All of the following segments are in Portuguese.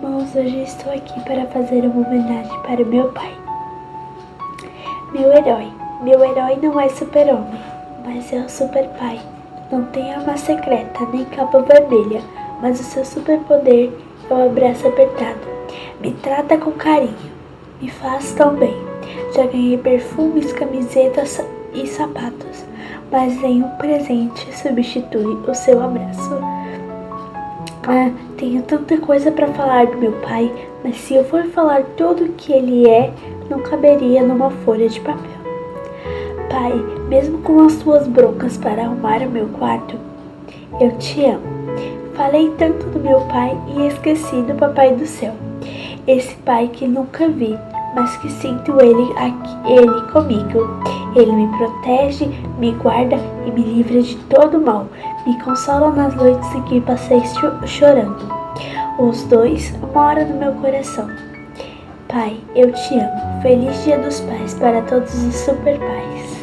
irmãos, hoje estou aqui para fazer uma homenagem para o meu pai. Meu herói não é super-homem, mas é o super-pai. Não tem arma secreta, nem capa vermelha, mas o seu superpoder é o abraço apertado. Me trata com carinho, me faz tão bem. Já ganhei perfumes, camisetas e sapatos, mas nenhum presente substitui o seu abraço. Tenho tanta coisa para falar do meu pai, mas se eu for falar tudo o que ele é, não caberia numa folha de papel. Pai, mesmo com as suas broncas para arrumar o meu quarto, eu te amo. Falei tanto do meu pai e esqueci do papai do céu. Esse pai que nunca vi, mas que sinto ele comigo. Ele me protege, me guarda e me livra de todo mal. Me consola nas noites em que passei chorando. Os dois moram no meu coração. Pai, eu te amo. Feliz Dia dos Pais para todos os super pais.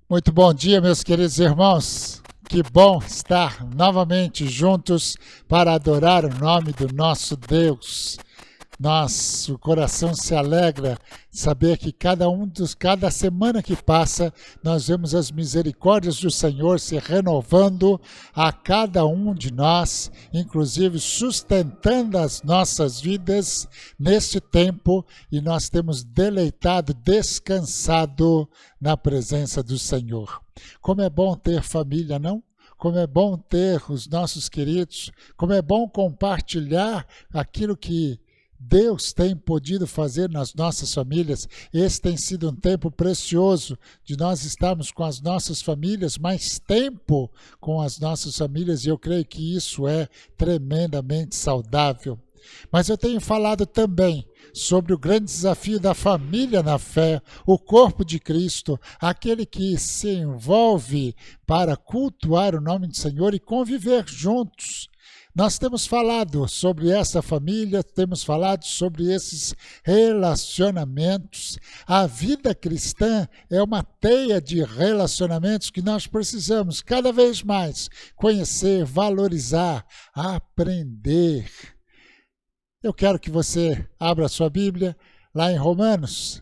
Muito bom dia, meus queridos irmãos. Que bom estar novamente juntos para adorar o nome do nosso Deus. Nosso coração se alegra saber que cada semana que passa, nós vemos as misericórdias do Senhor se renovando a cada um de nós, inclusive sustentando as nossas vidas neste tempo, e nós temos deleitado, descansado na presença do Senhor. Como é bom ter família, não? Como é bom ter os nossos queridos, como é bom compartilhar aquilo que Deus tem podido fazer nas nossas famílias. Esse tem sido um tempo precioso de nós estarmos com as nossas famílias, mais tempo com as nossas famílias, e eu creio que isso é tremendamente saudável. Mas eu tenho falado também sobre o grande desafio da família na fé, o corpo de Cristo, aquele que se envolve para cultuar o nome do Senhor e conviver juntos. Nós temos falado sobre essa família, temos falado sobre esses relacionamentos. A vida cristã é uma teia de relacionamentos que nós precisamos cada vez mais conhecer, valorizar, aprender. Eu quero que você abra a sua Bíblia lá em Romanos.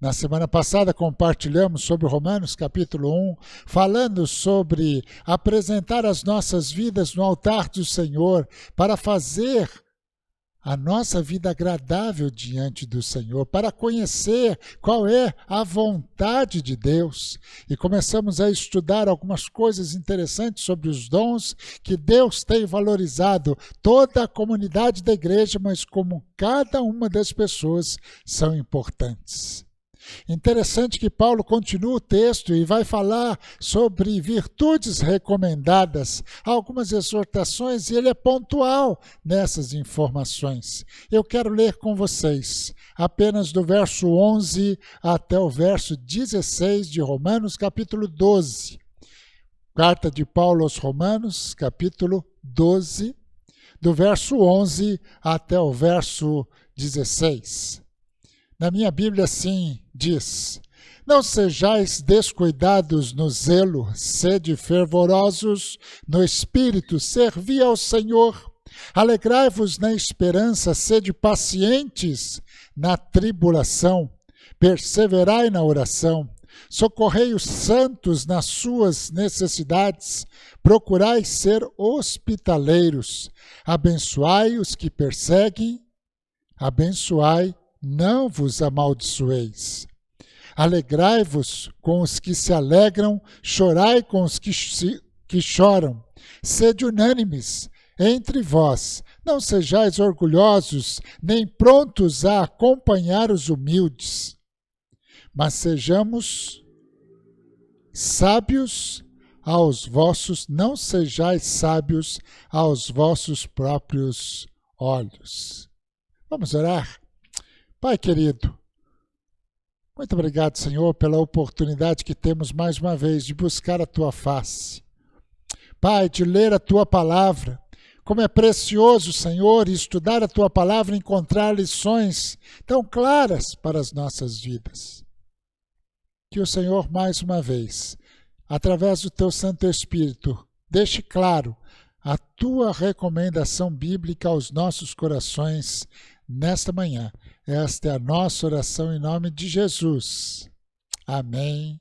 Na semana passada compartilhamos sobre Romanos capítulo 1, falando sobre apresentar as nossas vidas no altar do Senhor para fazer a nossa vida agradável diante do Senhor, para conhecer qual é a vontade de Deus. E começamos a estudar algumas coisas interessantes sobre os dons que Deus tem valorizado, toda a comunidade da igreja, mas como cada uma das pessoas são importantes. Interessante que Paulo continua o texto e vai falar sobre virtudes recomendadas, algumas exortações, e ele é pontual nessas informações. Eu quero ler com vocês apenas do verso 11 até o verso 16 de Romanos, capítulo 12. Carta de Paulo aos Romanos, capítulo 12, do verso 11 até o verso 16. Na minha Bíblia assim diz: não sejais descuidados no zelo, sede fervorosos no espírito, servi ao Senhor. Alegrai-vos na esperança, sede pacientes na tribulação, perseverai na oração. Socorrei os santos nas suas necessidades, procurai ser hospitaleiros. Abençoai os que perseguem, abençoai, não vos amaldiçoeis. Alegrai-vos com os que se alegram, chorai com os que choram. Sede unânimes entre vós, não sejais orgulhosos, nem prontos a acompanhar os humildes, mas sejamos sábios aos vossos, não sejais sábios aos vossos próprios olhos. Vamos orar? Pai querido, muito obrigado, Senhor, pela oportunidade que temos mais uma vez de buscar a Tua face. Pai, de ler a Tua palavra. Como é precioso, Senhor, estudar a Tua palavra e encontrar lições tão claras para as nossas vidas. Que o Senhor, mais uma vez, através do Teu Santo Espírito, deixe claro a Tua recomendação bíblica aos nossos corações nesta manhã. Esta é a nossa oração em nome de Jesus. Amém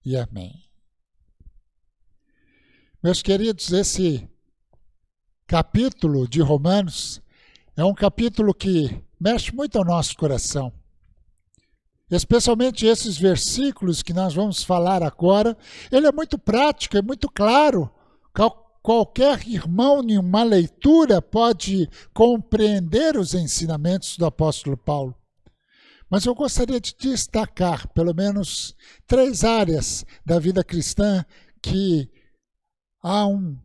e amém. Meus queridos, esse capítulo de Romanos é um capítulo que mexe muito ao nosso coração. Especialmente esses versículos que nós vamos falar agora, ele é muito prático, é muito claro. Qualquer irmão em uma leitura pode compreender os ensinamentos do apóstolo Paulo. Mas eu gostaria de destacar pelo menos 3 áreas da vida cristã que há um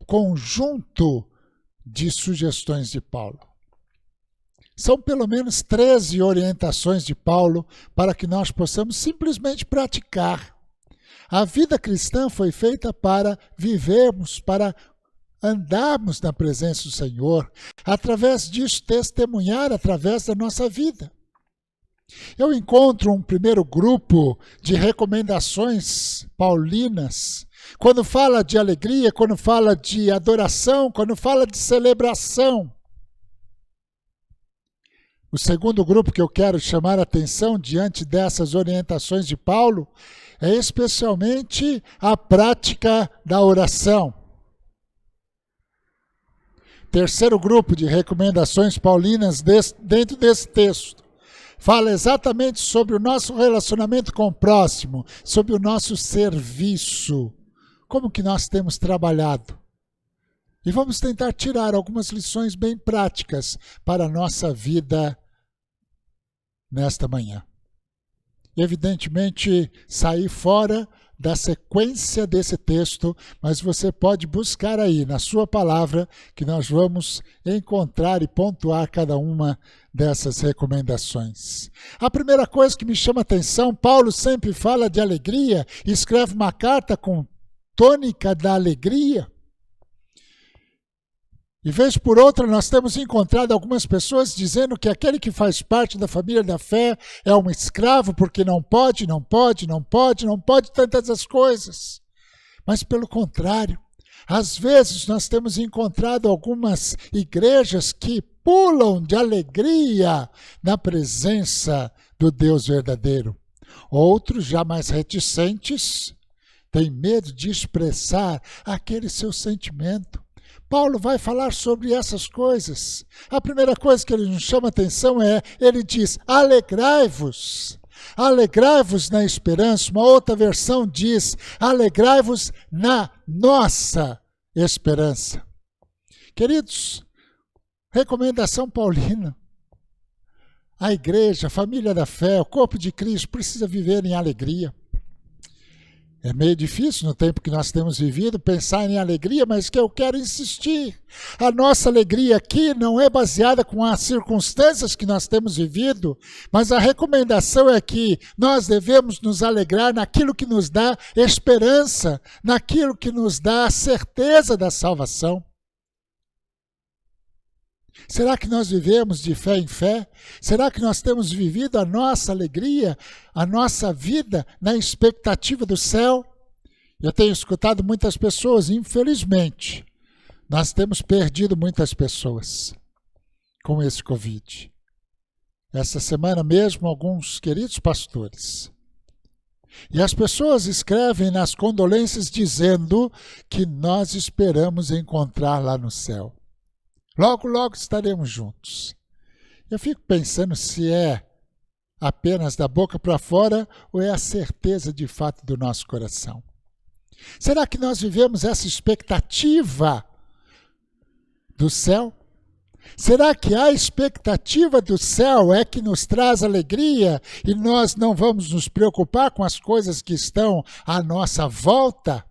conjunto de sugestões de Paulo. São pelo menos 13 orientações de Paulo para que nós possamos simplesmente praticar. A vida cristã foi feita para vivermos, para andarmos na presença do Senhor, através disso testemunhar através da nossa vida. Eu encontro um primeiro grupo de recomendações paulinas, quando fala de alegria, quando fala de adoração, quando fala de celebração. O segundo grupo que eu quero chamar a atenção diante dessas orientações de Paulo é especialmente a prática da oração. Terceiro grupo de recomendações paulinas dentro desse texto fala exatamente sobre o nosso relacionamento com o próximo, sobre o nosso serviço. Como que nós temos trabalhado E vamos tentar tirar algumas lições bem práticas para a nossa vida nesta manhã. Evidentemente, sair fora da sequência desse texto, mas você pode buscar aí na sua palavra que nós vamos encontrar e pontuar cada uma dessas recomendações. A primeira coisa que me chama a atenção, Paulo sempre fala de alegria, escreve uma carta com tônica da alegria. E vez por outra nós temos encontrado algumas pessoas dizendo que aquele que faz parte da família da fé é um escravo porque não pode tantas as coisas. Mas pelo contrário, às vezes nós temos encontrado algumas igrejas que pulam de alegria na presença do Deus verdadeiro. Outros, já mais reticentes, têm medo de expressar aquele seu sentimento. Paulo vai falar sobre essas coisas. A primeira coisa que ele nos chama a atenção ele diz, alegrai-vos. Alegrai-vos na esperança. Uma outra versão diz, alegrai-vos na nossa esperança. Queridos, recomendação paulina. A igreja, a família da fé, o corpo de Cristo precisa viver em alegria. É meio difícil no tempo que nós temos vivido pensar em alegria, mas que eu quero insistir. A nossa alegria aqui não é baseada com as circunstâncias que nós temos vivido, mas a recomendação é que nós devemos nos alegrar naquilo que nos dá esperança, naquilo que nos dá a certeza da salvação. Será que nós vivemos de fé em fé? Será que nós temos vivido a nossa alegria, a nossa vida na expectativa do céu? Eu tenho escutado muitas pessoas, infelizmente, nós temos perdido muitas pessoas com esse Covid. Essa semana mesmo, alguns queridos pastores. E as pessoas escrevem nas condolências dizendo que nós esperamos encontrar lá no céu. Logo, logo estaremos juntos. Eu fico pensando se é apenas da boca para fora ou é a certeza de fato do nosso coração. Será que nós vivemos essa expectativa do céu? Será que a expectativa do céu é que nos traz alegria e nós não vamos nos preocupar com as coisas que estão à nossa volta?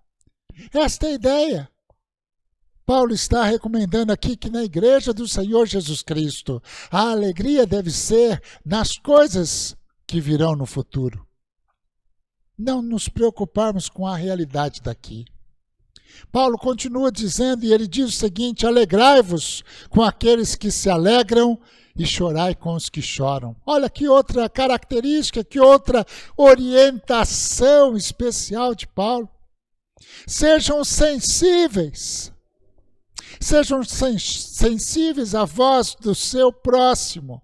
Esta é a ideia. Paulo está recomendando aqui que na igreja do Senhor Jesus Cristo, a alegria deve ser nas coisas que virão no futuro. Não nos preocuparmos com a realidade daqui. Paulo continua dizendo, e ele diz o seguinte, alegrai-vos com aqueles que se alegram e chorai com os que choram. Olha que outra característica, que outra orientação especial de Paulo. Sejam sensíveis. Sejam sensíveis à voz do seu próximo.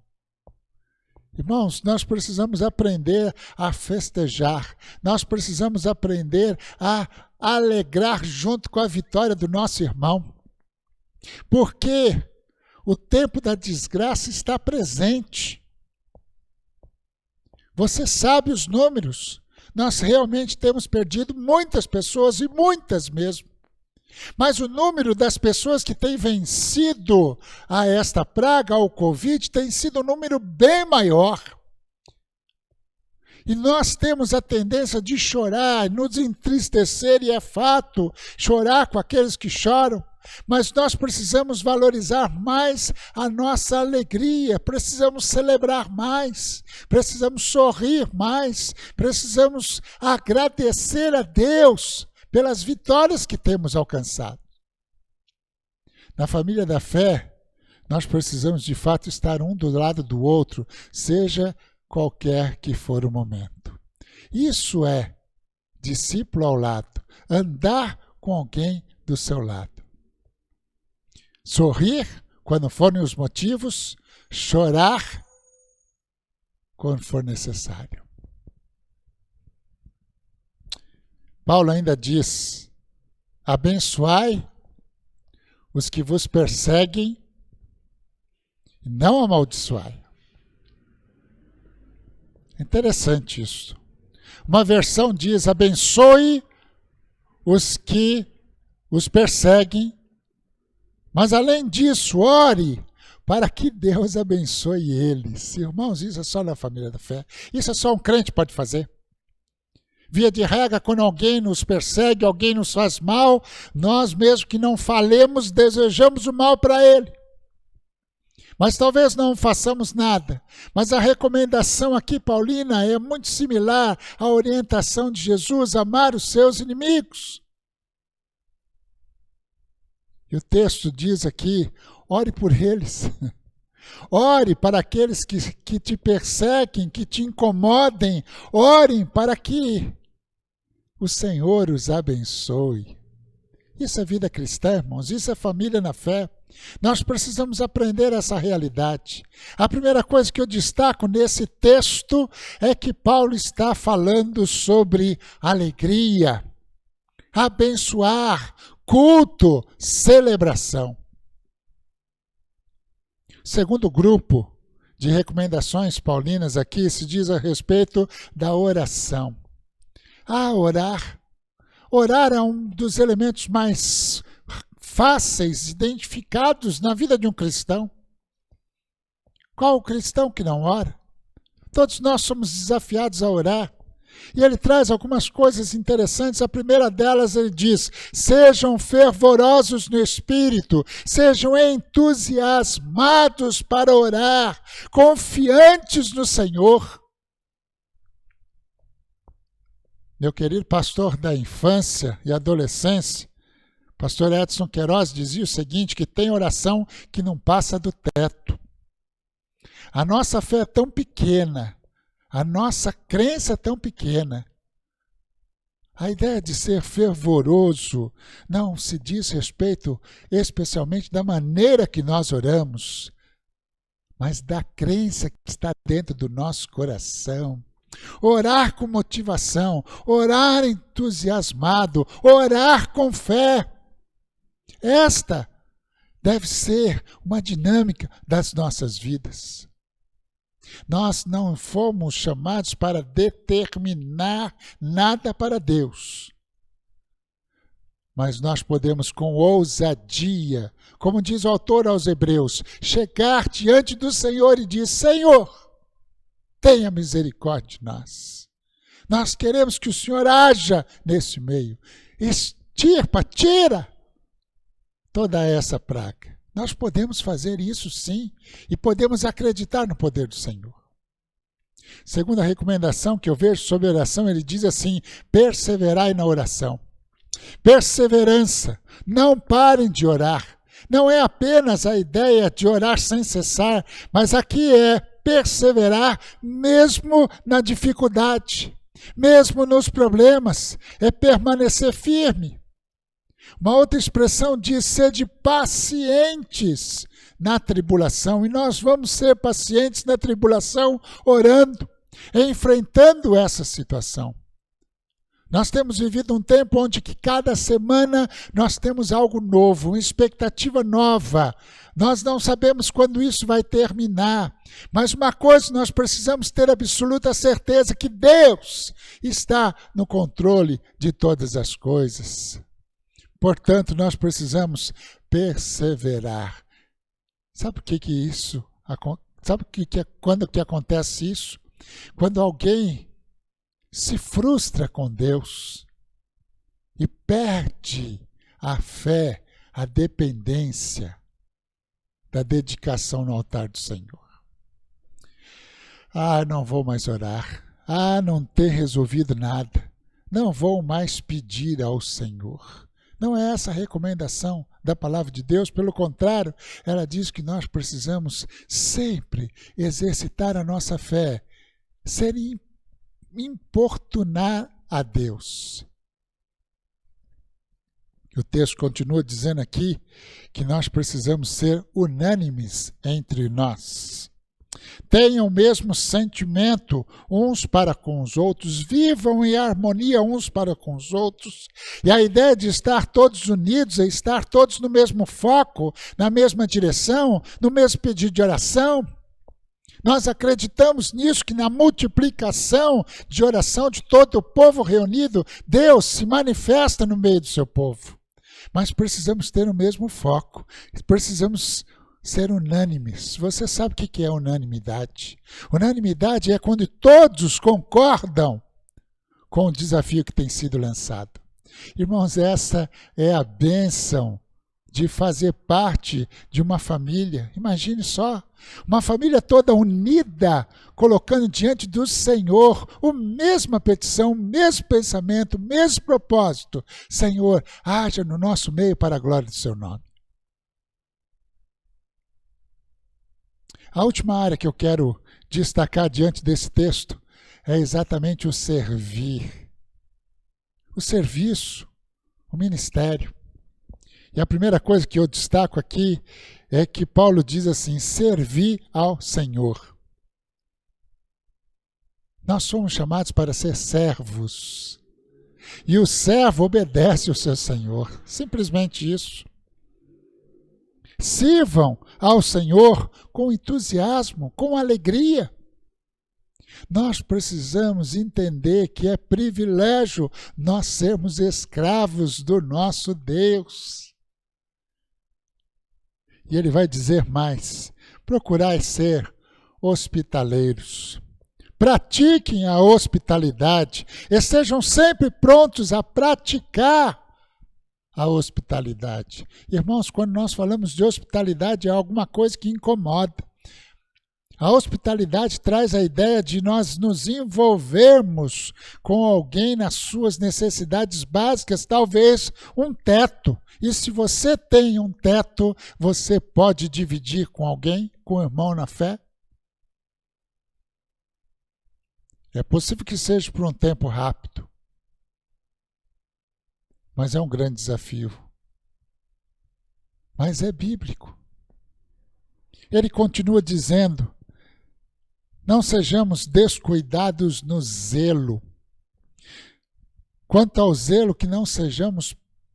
Irmãos, nós precisamos aprender a festejar. Nós precisamos aprender a alegrar junto com a vitória do nosso irmão. Porque o tempo da desgraça está presente. Você sabe os números. Nós realmente temos perdido muitas pessoas e muitas mesmo. Mas o número das pessoas que têm vencido a esta praga, ao Covid, tem sido um número bem maior. E nós temos a tendência de chorar, nos entristecer, e é fato, chorar com aqueles que choram. Mas nós precisamos valorizar mais a nossa alegria, precisamos celebrar mais, precisamos sorrir mais, precisamos agradecer a Deus pelas vitórias que temos alcançado. Na família da fé, nós precisamos de fato estar um do lado do outro, seja qualquer que for o momento. Isso é discípulo ao lado, andar com alguém do seu lado. Sorrir quando forem os motivos, chorar quando for necessário. Paulo ainda diz, abençoai os que vos perseguem e não amaldiçoai. Interessante isso. Uma versão diz, abençoe os que os perseguem Mas além disso, ore para que Deus abençoe eles. Irmãos, isso é só na família da fé. Isso é só um crente pode fazer. Via de regra, quando alguém nos persegue, alguém nos faz mal, nós mesmo que não falemos, desejamos o mal para ele. Mas talvez não façamos nada. Mas a recomendação aqui, Paulina, é muito similar à orientação de Jesus, amar os seus inimigos. E o texto diz aqui, ore por eles. Ore para aqueles que te perseguem, que te incomodem. Orem para que o Senhor os abençoe. Isso é vida cristã, irmãos. Isso é família na fé. Nós precisamos aprender essa realidade. A primeira coisa que eu destaco nesse texto é que Paulo está falando sobre alegria, abençoar, culto, celebração. Segundo grupo de recomendações paulinas aqui se diz a respeito da oração. Orar. Orar é um dos elementos mais fáceis, identificados na vida de um cristão. Qual o cristão que não ora? Todos nós somos desafiados a orar. E ele traz algumas coisas interessantes. A primeira delas, ele diz, sejam fervorosos no espírito, sejam entusiasmados para orar, confiantes no Senhor. Meu querido pastor da infância e adolescência, pastor Edson Queiroz, dizia o seguinte, que tem oração que não passa do teto. A nossa fé é tão pequena, a nossa crença é tão pequena. A ideia de ser fervoroso não se diz respeito especialmente da maneira que nós oramos, mas da crença que está dentro do nosso coração. Orar com motivação, orar entusiasmado, orar com fé. Esta deve ser uma dinâmica das nossas vidas. Nós não fomos chamados para determinar nada para Deus. Mas nós podemos com ousadia, como diz o autor aos Hebreus, chegar diante do Senhor e dizer, Senhor, tenha misericórdia de nós. Nós queremos que o Senhor haja nesse meio. Tira toda essa praga. Nós podemos fazer isso sim, e podemos acreditar no poder do Senhor. Segunda recomendação que eu vejo sobre oração, ele diz assim, perseverai na oração. Perseverança, não parem de orar. Não é apenas a ideia de orar sem cessar, mas aqui é perseverar mesmo na dificuldade, mesmo nos problemas, é permanecer firme. Uma outra expressão diz ser de pacientes na tribulação. E nós vamos ser pacientes na tribulação orando, enfrentando essa situação. Nós temos vivido um tempo onde que cada semana nós temos algo novo, uma expectativa nova. Nós não sabemos quando isso vai terminar. Mas uma coisa nós precisamos ter absoluta certeza, que Deus está no controle de todas as coisas. Portanto, nós precisamos perseverar. Sabe o que isso? Sabe quando que acontece isso? Quando alguém se frustra com Deus e perde a fé, a dependência da dedicação no altar do Senhor. Não vou mais orar. Não ter resolvido nada. Não vou mais pedir ao Senhor. Não é essa a recomendação da palavra de Deus, pelo contrário, ela diz que nós precisamos sempre exercitar a nossa fé, importunar a Deus. O texto continua dizendo aqui que nós precisamos ser unânimes entre nós. Tenham o mesmo sentimento uns para com os outros, vivam em harmonia uns para com os outros. E a ideia de estar todos unidos é estar todos no mesmo foco, na mesma direção, no mesmo pedido de oração. Nós acreditamos nisso, que na multiplicação de oração de todo o povo reunido, Deus se manifesta no meio do seu povo. mas precisamos ter o mesmo foco. Precisamos ser unânimes. Você sabe o que é unanimidade? Unanimidade é quando todos concordam com o desafio que tem sido lançado. Irmãos, essa é a bênção de fazer parte de uma família. Imagine só, uma família toda unida, colocando diante do Senhor a mesma petição, o mesmo pensamento, o mesmo propósito. Senhor, haja no nosso meio para a glória do seu nome. A última área que eu quero destacar diante desse texto é exatamente o servir. O serviço, o ministério. E a primeira coisa que eu destaco aqui é que Paulo diz assim, servir ao Senhor. Nós somos chamados para ser servos. E o servo obedece ao seu Senhor. Simplesmente isso. Sirvam ao Senhor com entusiasmo, com alegria. Nós precisamos entender que é privilégio nós sermos escravos do nosso Deus. E ele vai dizer mais, procurai ser hospitaleiros. Pratiquem a hospitalidade, estejam sempre prontos a praticar a hospitalidade. Irmãos, quando nós falamos de hospitalidade, é alguma coisa que incomoda. A hospitalidade traz a ideia de nós nos envolvermos com alguém nas suas necessidades básicas, talvez um teto. E se você tem um teto, você pode dividir com alguém, com o irmão na fé? É possível que seja por um tempo rápido, mas é um grande desafio. Mas é bíblico. Ele continua dizendo, não sejamos descuidados no zelo. Quanto ao zelo, que não sejamos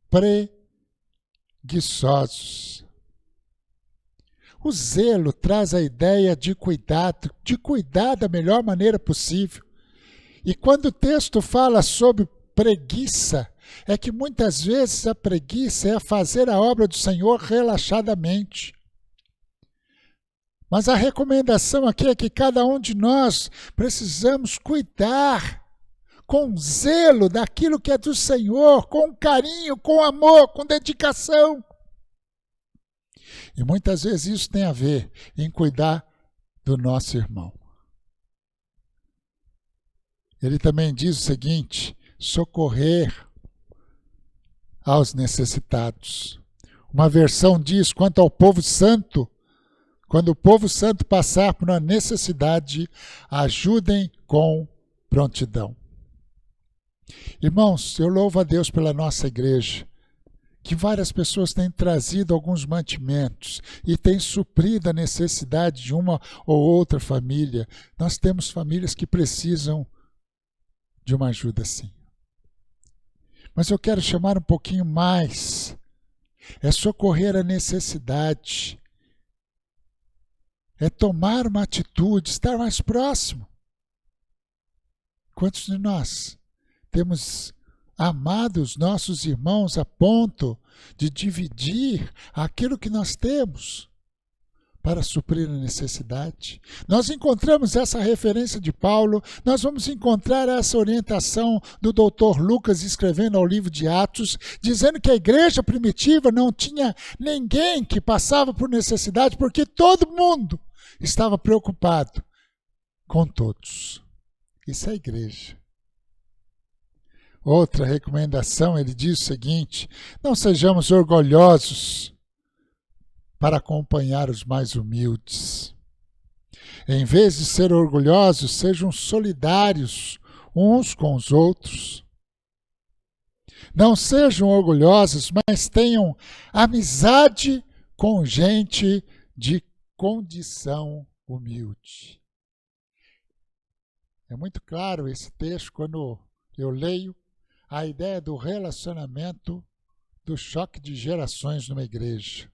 preguiçosos. O zelo traz a ideia de cuidar da melhor maneira possível. E quando o texto fala sobre preguiça, é que muitas vezes a preguiça é fazer a obra do Senhor relaxadamente. Mas a recomendação aqui é que cada um de nós precisamos cuidar com zelo daquilo que é do Senhor, com carinho, com amor, com dedicação. E muitas vezes isso tem a ver em cuidar do nosso irmão. Ele também diz o seguinte, socorrer aos necessitados. Uma versão diz, quanto ao povo santo, quando o povo santo passar por uma necessidade, ajudem com prontidão. Irmãos, eu louvo a Deus pela nossa igreja, que várias pessoas têm trazido alguns mantimentos e têm suprido a necessidade de uma ou outra família. Nós temos famílias que precisam de uma ajuda assim. Mas eu quero chamar um pouquinho mais. É socorrer a necessidade. É tomar uma atitude, estar mais próximo. Quantos de nós temos amado os nossos irmãos a ponto de dividir aquilo que nós temos para suprir a necessidade? Nós encontramos essa referência de Paulo, nós vamos encontrar essa orientação do Dr. Lucas escrevendo ao livro de Atos, dizendo que a igreja primitiva não tinha ninguém que passava por necessidade, porque todo mundo estava preocupado com todos. Isso é a igreja. Outra recomendação, ele diz o seguinte, não sejamos orgulhosos para acompanhar os mais humildes. Em vez de ser orgulhosos, sejam solidários uns com os outros. Não sejam orgulhosos, mas tenham amizade com gente de condição humilde. É muito claro esse texto quando eu leio a ideia do relacionamento, do choque de gerações numa igreja.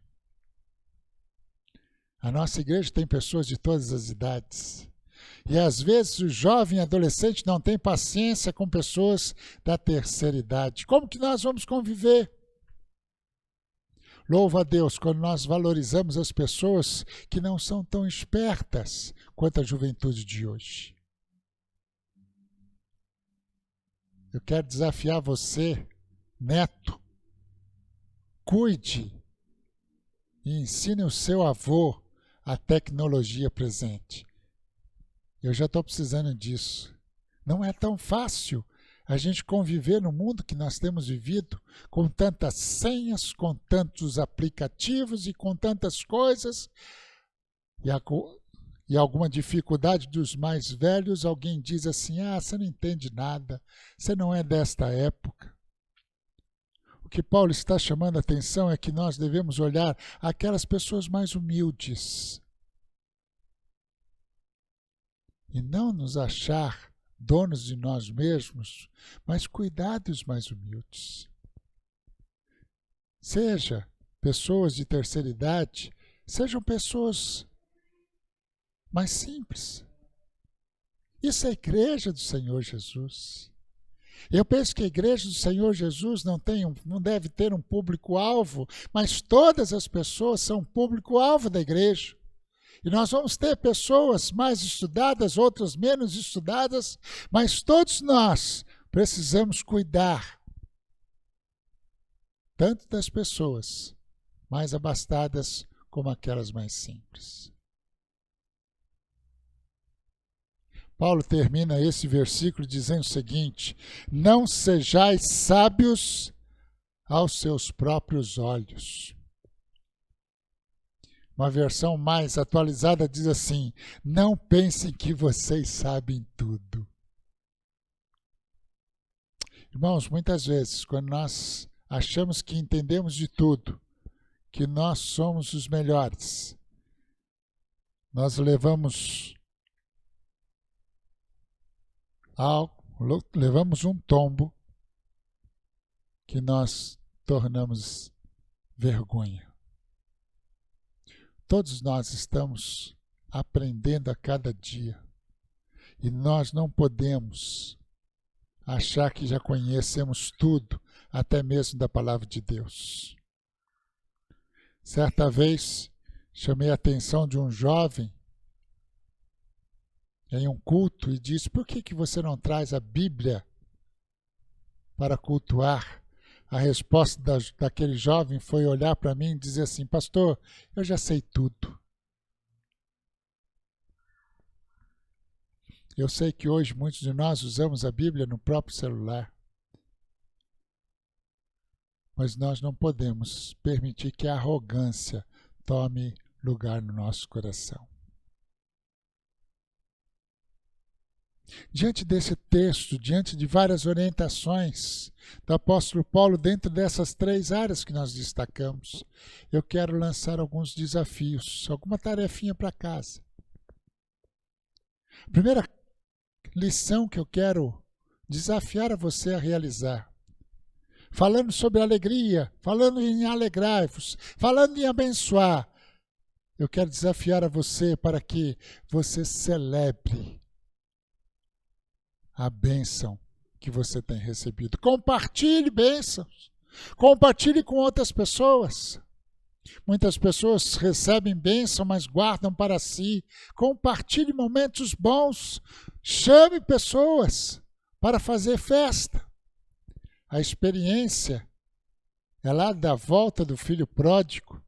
A nossa igreja tem pessoas de todas as idades. E às vezes o jovem adolescente não tem paciência com pessoas da terceira idade. Como que nós vamos conviver? Louvo a Deus quando nós valorizamos as pessoas que não são tão espertas quanto a juventude de hoje. Eu quero desafiar você, neto, cuide e ensine o seu avô a tecnologia presente. Eu já estou precisando disso. Não é tão fácil a gente conviver no mundo que nós temos vivido, com tantas senhas, com tantos aplicativos e com tantas coisas, e alguma dificuldade dos mais velhos, alguém diz assim, você não entende nada, você não é desta época. O que Paulo está chamando a atenção é que nós devemos olhar aquelas pessoas mais humildes e não nos achar donos de nós mesmos, mas cuidar dos mais humildes. Seja pessoas de terceira idade, sejam pessoas mais simples. Isso é a igreja do Senhor Jesus. Eu penso que a igreja do Senhor Jesus não deve ter um público-alvo, mas todas as pessoas são público-alvo da igreja. E nós vamos ter pessoas mais estudadas, outras menos estudadas, mas todos nós precisamos cuidar tanto das pessoas mais abastadas como aquelas mais simples. Paulo termina esse versículo dizendo o seguinte: não sejais sábios aos seus próprios olhos. Uma versão mais atualizada diz assim: não pensem que vocês sabem tudo. Irmãos, muitas vezes, quando nós achamos que entendemos de tudo, que nós somos os melhores, nós levamos um tombo que nós tornamos vergonha. Todos nós estamos aprendendo a cada dia e nós não podemos achar que já conhecemos tudo, até mesmo da palavra de Deus. Certa vez, chamei a atenção de um jovem em um culto e disse: por que você não traz a Bíblia para cultuar? A resposta daquele jovem foi olhar para mim e dizer assim: pastor, eu já sei tudo. Eu sei que hoje muitos de nós usamos a Bíblia no próprio celular. Mas nós não podemos permitir que a arrogância tome lugar no nosso coração. Diante desse texto, diante de várias orientações do apóstolo Paulo dentro dessas 3 áreas que nós destacamos, eu quero lançar alguns desafios, alguma tarefinha para casa. A primeira lição que eu quero desafiar a você a realizar, falando sobre alegria, falando em alegrai-vos, falando em abençoar, eu quero desafiar a você para que você celebre a bênção que você tem recebido. Compartilhe bênçãos. Compartilhe com outras pessoas. Muitas pessoas recebem bênção, mas guardam para si. Compartilhe momentos bons. Chame pessoas para fazer festa. A experiência é lá da volta do filho pródigo.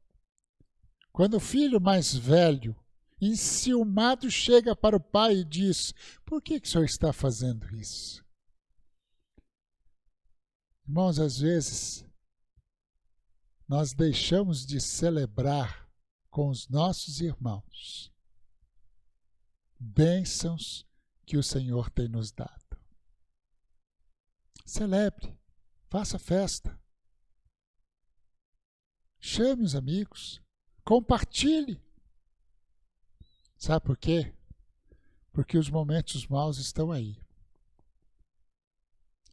Quando o filho mais velho, enciumado, chega para o pai e diz: por que o senhor está fazendo isso? Irmãos, às vezes, nós deixamos de celebrar com os nossos irmãos bênçãos que o Senhor tem nos dado. Celebre, faça festa, chame os amigos, compartilhe. Sabe por quê? Porque os momentos maus estão aí.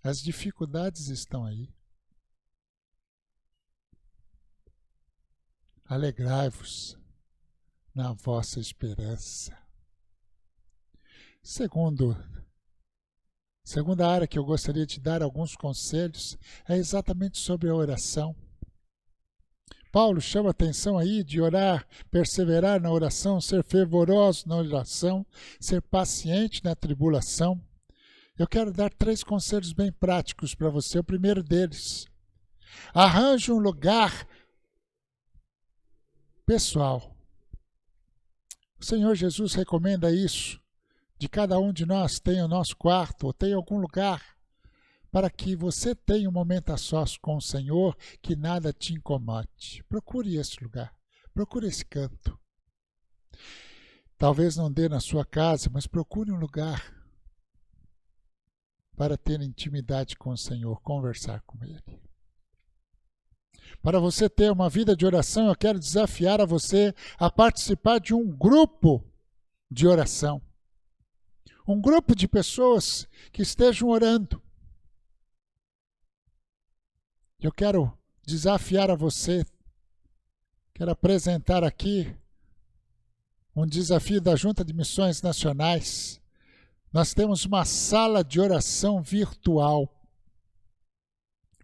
As dificuldades estão aí. Alegrai-vos na vossa esperança. Segunda área que eu gostaria de dar alguns conselhos é exatamente sobre a oração. Paulo chama atenção aí de orar, perseverar na oração, ser fervoroso na oração, ser paciente na tribulação. Eu quero dar 3 conselhos bem práticos para você. O primeiro deles, arranje um lugar pessoal. O Senhor Jesus recomenda isso, de cada um de nós tenha o nosso quarto ou tenha algum lugar para que você tenha um momento a sós com o Senhor, que nada te incomode. Procure esse lugar, procure esse canto. Talvez não dê na sua casa, mas procure um lugar para ter intimidade com o Senhor, conversar com Ele. Para você ter uma vida de oração, eu quero desafiar a você a participar de um grupo de oração. Um grupo de pessoas que estejam orando. Eu quero desafiar a você, quero apresentar aqui um desafio da Junta de Missões Nacionais. Nós temos uma sala de oração virtual.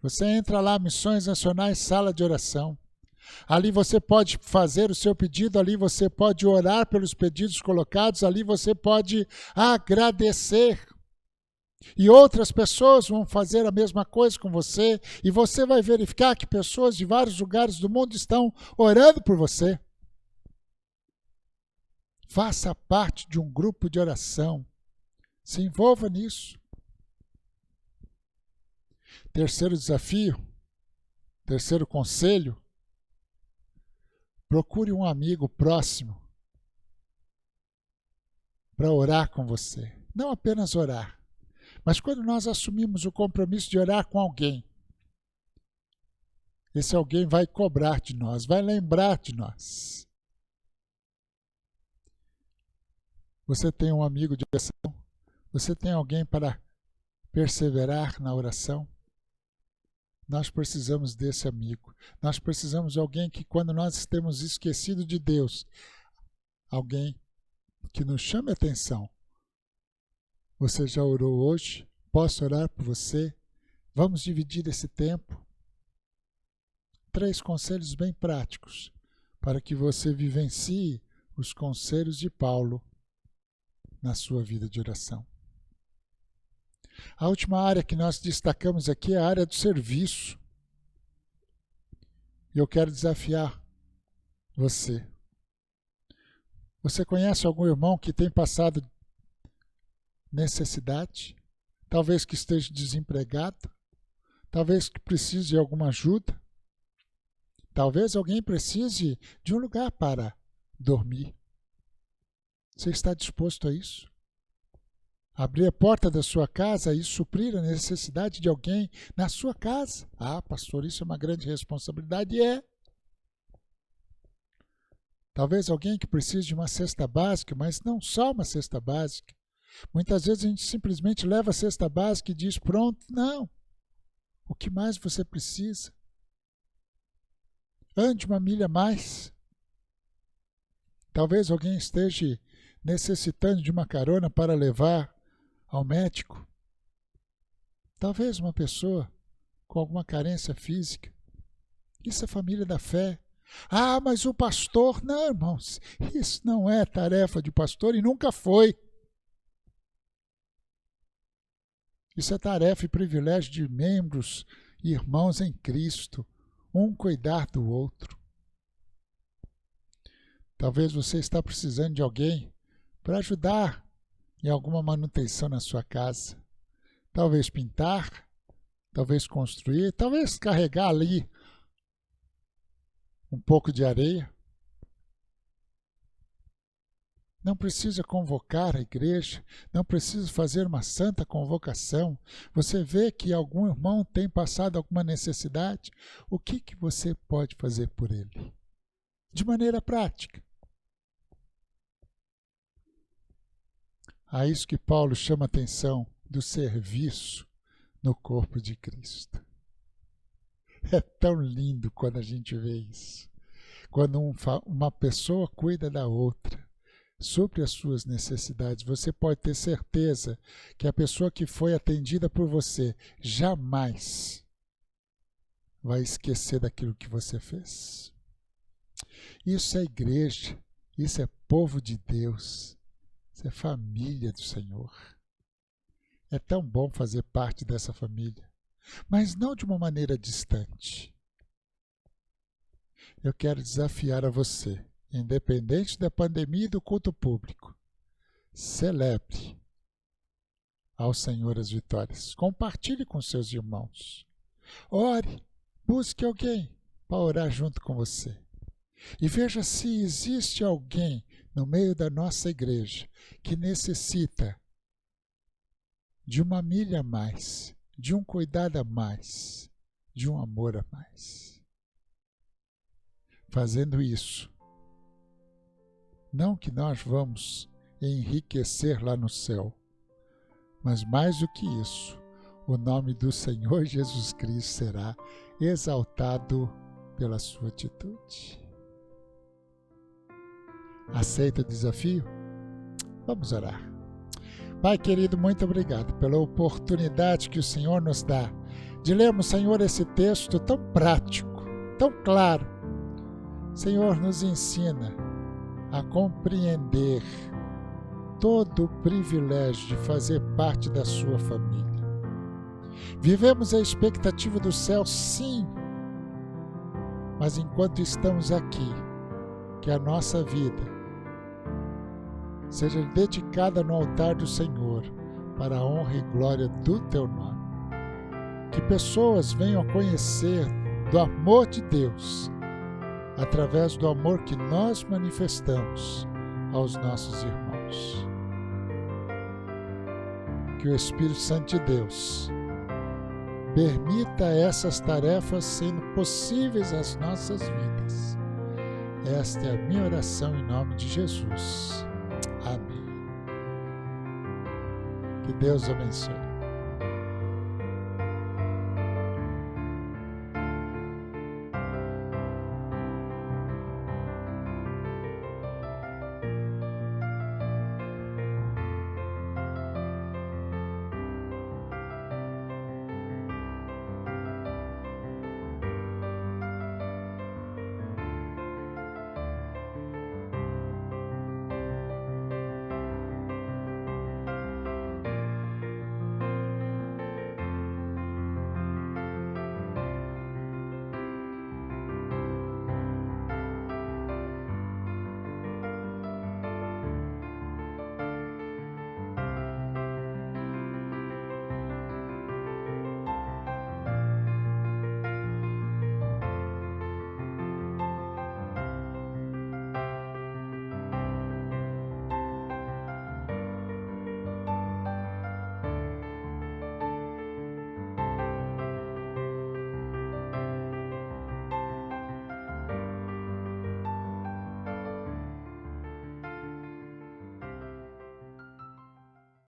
Você entra lá, Missões Nacionais, sala de oração. Ali você pode fazer o seu pedido, ali você pode orar pelos pedidos colocados, ali você pode agradecer. E outras pessoas vão fazer a mesma coisa com você, e você vai verificar que pessoas de vários lugares do mundo estão orando por você. Faça parte de um grupo de oração. Se envolva nisso. Terceiro desafio, terceiro conselho, procure um amigo próximo para orar com você. Não apenas orar, mas quando nós assumimos o compromisso de orar com alguém, esse alguém vai cobrar de nós, vai lembrar de nós. Você tem um amigo de oração? Você tem alguém para perseverar na oração? Nós precisamos desse amigo. Nós precisamos de alguém que, quando nós temos esquecido de Deus, alguém que nos chame a atenção. Você já orou hoje? Posso orar por você? Vamos dividir esse tempo. 3 conselhos bem práticos para que você vivencie os conselhos de Paulo na sua vida de oração. A última área que nós destacamos aqui é a área do serviço. E eu quero desafiar você. Você conhece algum irmão que tem passado necessidade? Talvez que esteja desempregado? Talvez que precise de alguma ajuda? Talvez alguém precise de um lugar para dormir. Você está disposto a isso? Abrir a porta da sua casa e suprir a necessidade de alguém na sua casa. Ah, pastor, isso é uma grande responsabilidade. É. Talvez alguém que precise de uma cesta básica, mas não só uma cesta básica. Muitas vezes a gente simplesmente leva a cesta básica e diz, pronto, não. O que mais você precisa? Ande uma milha a mais. Talvez alguém esteja necessitando de uma carona para levar ao médico. Talvez uma pessoa com alguma carência física. Isso é família da fé. Ah, mas o pastor... Não, irmãos, isso não é tarefa de pastor e nunca foi. Isso é tarefa e privilégio de membros e irmãos em Cristo, um cuidar do outro. Talvez você está precisando de alguém para ajudar em alguma manutenção na sua casa. Talvez pintar, talvez construir, talvez carregar ali um pouco de areia. Não precisa convocar a igreja, não precisa fazer uma santa convocação. Você vê que algum irmão tem passado alguma necessidade, o que você pode fazer por ele? De maneira prática. A isso que Paulo chama a atenção do serviço no corpo de Cristo. É tão lindo quando a gente vê isso. Quando uma pessoa cuida da outra, supre as suas necessidades, você pode ter certeza que a pessoa que foi atendida por você jamais vai esquecer daquilo que você fez. Isso é igreja, isso é povo de Deus, isso é família do Senhor. É tão bom fazer parte dessa família, mas não de uma maneira distante. Eu quero desafiar a você, independente da pandemia e do culto público, celebre ao Senhor as vitórias. Compartilhe com seus irmãos. Ore, busque alguém para orar junto com você. E veja se existe alguém no meio da nossa igreja que necessita de uma milha a mais, de um cuidado a mais, de um amor a mais. Fazendo isso, não que nós vamos enriquecer lá no céu, mas mais do que isso, o nome do Senhor Jesus Cristo será exaltado pela sua atitude. Aceita o desafio? Vamos orar. Pai querido, muito obrigado pela oportunidade que o Senhor nos dá de lermos, Senhor, esse texto tão prático, tão claro. Senhor, nos ensina a compreender todo o privilégio de fazer parte da sua família. Vivemos a expectativa do céu, sim, mas enquanto estamos aqui, que a nossa vida seja dedicada no altar do Senhor para a honra e glória do teu nome. Que pessoas venham a conhecer do amor de Deus através do amor que nós manifestamos aos nossos irmãos. Que o Espírito Santo de Deus permita essas tarefas sendo possíveis às nossas vidas. Esta é a minha oração em nome de Jesus. Amém. Que Deus abençoe.